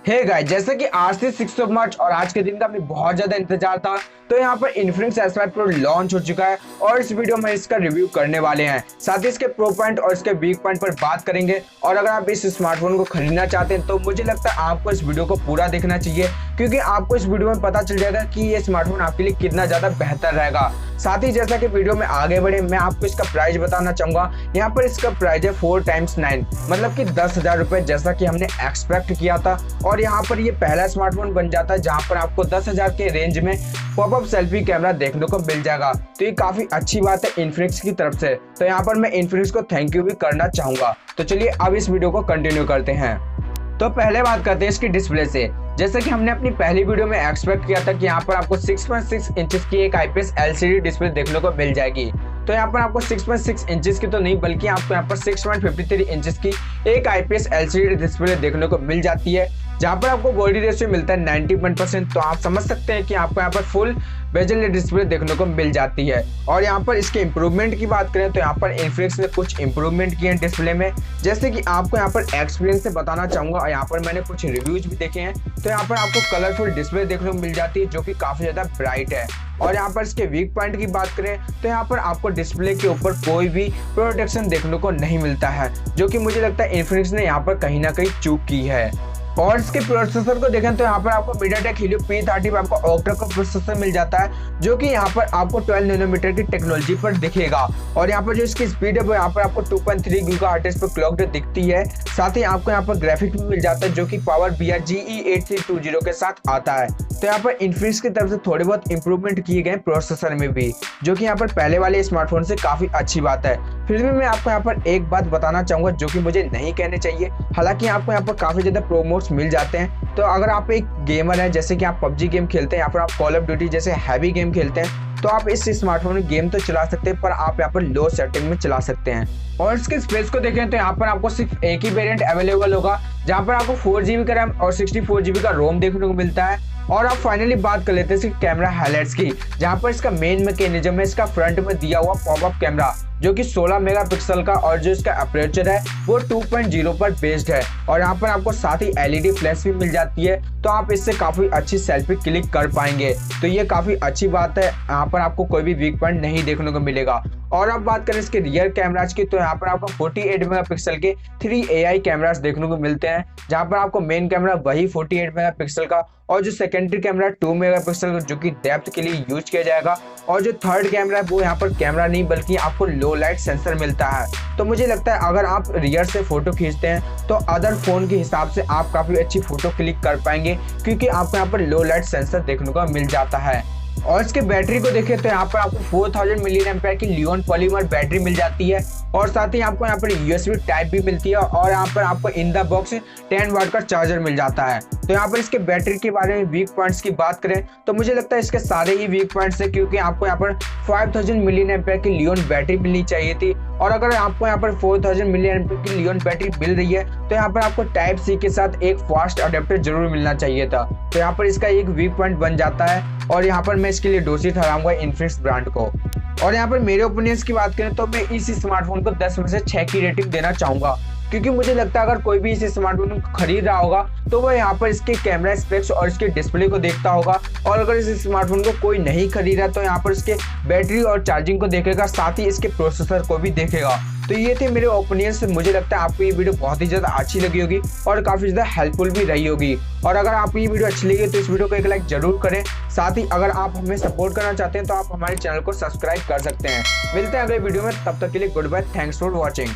Hey guys, जैसे कि आज से 6 मार्च और आज के दिन का भी बहुत ज्यादा इंतजार था, तो यहाँ पर इन्फिनिक्स S5 Pro लॉन्च हो चुका है और इस वीडियो में इसका रिव्यू करने वाले हैं। साथ ही इसके प्रो पॉइंट और इसके वीक पॉइंट पर बात करेंगे। और अगर आप इस स्मार्टफोन को खरीदना चाहते हैं तो मुझे लगता है आपको इस वीडियो को पूरा देखना चाहिए, क्योंकि आपको इस वीडियो में पता चल जाएगा कि ये स्मार्टफोन आपके लिए कितना ज्यादा बेहतर रहेगा। साथ ही जैसा कि वीडियो में आगे बढ़े, मैं आपको इसका प्राइस बताना चाहूंगा। यहाँ पर इसका प्राइस है 4 × 9, मतलब कि 10,000 रुपए, जैसा कि हमने एक्सपेक्ट किया था। और यहाँ पर ये पहला स्मार्टफोन बन जाता है जहाँ पर आपको 10,000 के रेंज में पॉपअप सेल्फी कैमरा देखने को मिल जाएगा। तो ये काफी अच्छी बात है इन्फिनिक्स की तरफ से। तो यहाँ पर मैं इन्फिनिक्स को थैंक यू भी करना चाहूंगा। तो चलिए अब इस वीडियो को कंटिन्यू करते हैं। तो पहले बात करते हैं इसकी डिस्प्ले से। जैसे कि हमने अपनी पहली वीडियो में एक्सपेक्ट किया था कि यहाँ पर आपको 6.6 इंचेस की एक IPS LCD डिस्प्ले देखने को मिल जाएगी। तो यहाँ पर आपको 6.6 इंचेस की तो नहीं, बल्कि आपको यहाँ पर 6.53 इंचेस की एक IPS LCD डिस्प्ले देखने को मिल जाती है, जहाँ पर आपको बॉडी रेशियो मिलता है 91%। तो आप समझ सकते हैं कि आपको यहाँ पर फुल बेजल डिस्प्ले देखने को मिल जाती है। और यहाँ पर इसके इंप्रूवमेंट की बात करें तो यहाँ पर इन्फिनिक्स ने कुछ इंप्रूवमेंट किए हैं डिस्प्ले में, जैसे कि आपको यहाँ पर एक्सपीरियंस से बताना चाहूंगा। और यहाँ पर मैंने कुछ रिव्यूज भी देखे हैं, तो यहाँ पर आपको कलरफुल डिस्प्ले देखने को मिल जाती है जो कि काफी ज्यादा ब्राइट है। और यहाँ पर इसके वीक पॉइंट की बात करें तो यहाँ पर आपको डिस्प्ले के ऊपर कोई भी प्रोटेक्शन देखने को नहीं मिलता है, जो कि मुझे लगता है इन्फिनिक्स ने यहाँ पर कहीं ना कहीं चूक की है। और इसके प्रोसेसर को देखें तो यहाँ पर आपको MediaTek Helio P30 पर आपको ऑक्टा का प्रोसेसर मिल जाता है, जो कि यहाँ पर आपको 12 नैनोमीटर की टेक्नोलॉजी पर दिखेगा। और यहाँ पर जो इसकी स्पीड है वो यहाँ पर आपको 2.3 GHz पर क्लॉक्ड दिखती है। साथ ही आपको यहाँ पर ग्राफिक्स भी मिल जाता है जो कि पावर VR GE8320 के साथ आता है। तो यहाँ पर इन्फिनिक्स की तरफ से थोड़े बहुत इंप्रूवमेंट किए गए प्रोसेसर में भी, जो कि यहाँ पर पहले वाले स्मार्टफोन से काफी अच्छी बात है। फिर भी मैं आपको यहाँ पर एक बात बताना चाहूंगा जो कि मुझे नहीं कहने चाहिए। हालांकि आपको यहाँ पर काफी ज्यादा प्रोमोट्स मिल जाते हैं। तो अगर आप एक गेमर हैं, जैसे कि आप PUBG गेम खेलते हैं या फिर आप कॉल ऑफ ड्यूटी जैसे हैवी गेम खेलते हैं, तो आप इस स्मार्टफोन में गेम तो चला सकते हैं, पर आप यहाँ पर लो सेटिंग में चला सकते हैं। और इसके स्पेस को देखें तो यहाँ पर आपको सिर्फ एक ही वेरिएंट अवेलेबल होगा, जहाँ पर आपको 4GB का रैम और 64GB का रोम देखने को मिलता है। और अब फाइनली बात कर लेते हैं इसके कैमरा हाइलाइट्स की, जहाँ पर इसका मेन मैकेनिज्म है इसका फ्रंट में दिया हुआ पॉपअप कैमरा, जो कि 16 मेगापिक्सल का, और जो इसका अपर्चर है वो 2.0 पर बेस्ड है। और यहाँ पर आपको साथ ही LED फ्लैश भी मिल जाती है, तो आप इससे काफी अच्छी सेल्फी क्लिक कर पाएंगे। तो ये काफी अच्छी बात है, यहाँ पर आपको कोई भी वीक पॉइंट नहीं देखने को मिलेगा। और अब बात करें इसके रियर कैमराज की, तो यहाँ पर आपको 48 मेगापिक्सल के 3 AI कैमरास देखने को मिलते हैं, जहाँ पर आपको मेन कैमरा वही 48 मेगापिक्सल का, और जो सेकेंडरी कैमरा 2 मेगापिक्सल का, जो कि डेप्थ के लिए यूज किया जाएगा। और जो थर्ड कैमरा है वो यहाँ पर कैमरा नहीं, बल्कि आपको लो लाइट सेंसर मिलता है। तो मुझे लगता है अगर आप रियर से फोटो खींचते हैं तो अदर फोन के हिसाब से आप काफी अच्छी फोटो क्लिक कर पाएंगे, क्योंकि आपको यहाँ पर लो लाइट सेंसर देखने को मिल जाता है। और इसके बैटरी को देखें तो यहाँ पर आपको 4000 mAh की लियोन पॉलीमर बैटरी मिल जाती है। और साथ ही आपको यहाँ पर USB टाइप भी मिलती है, और यहाँ पर आपको इन द बॉक्स 10 वाट का चार्जर मिल जाता है। तो यहाँ पर इसके बैटरी के बारे में वीक पॉइंट्स की बात करें तो मुझे लगता है इसके सारे ही वीक पॉइंट्स है, क्योंकि आपको यहाँ पर 5000 mAh की लियोन बैटरी मिलनी चाहिए थी। और अगर आपको यहाँ पर 4000 mAh की लियोन बैटरी मिल रही है तो यहाँ पर आपको टाइप C के साथ एक फास्ट अडेप्टर जरूर मिलना चाहिए था। तो यहाँ पर इसका एक वीक पॉइंट बन जाता है, और यहाँ पर मैं इसके लिए दोषी ठहराऊंगा इन्फिनिक्स ब्रांड को। और यहाँ पर मेरे ओपिनियंस की बात करें तो मैं इस स्मार्टफोन को 10 में से 6 की रेटिंग देना चाहूंगा, क्योंकि मुझे लगता है अगर कोई भी इस स्मार्टफोन को खरीद रहा होगा तो वह यहाँ पर इसके कैमरा स्पेक्स और इसके डिस्प्ले को देखता होगा। और अगर इस स्मार्टफोन को कोई नहीं खरीदा तो यहाँ पर इसके बैटरी और चार्जिंग को देखेगा, साथ ही इसके प्रोसेसर को भी देखेगा। तो ये थे मेरे ओपिनियंस। मुझे लगता है आपको ये वीडियो बहुत ही ज़्यादा अच्छी लगी होगी और काफ़ी ज़्यादा हेल्पफुल भी रही होगी। और अगर आपको ये वीडियो अच्छी लगी तो इस वीडियो को एक लाइक जरूर करें। साथ ही अगर आप हमें सपोर्ट करना चाहते हैं तो आप हमारे चैनल को सब्सक्राइब कर सकते हैं। मिलते हैं अगले वीडियो में, तब तक के लिए good bye, thanks for watching.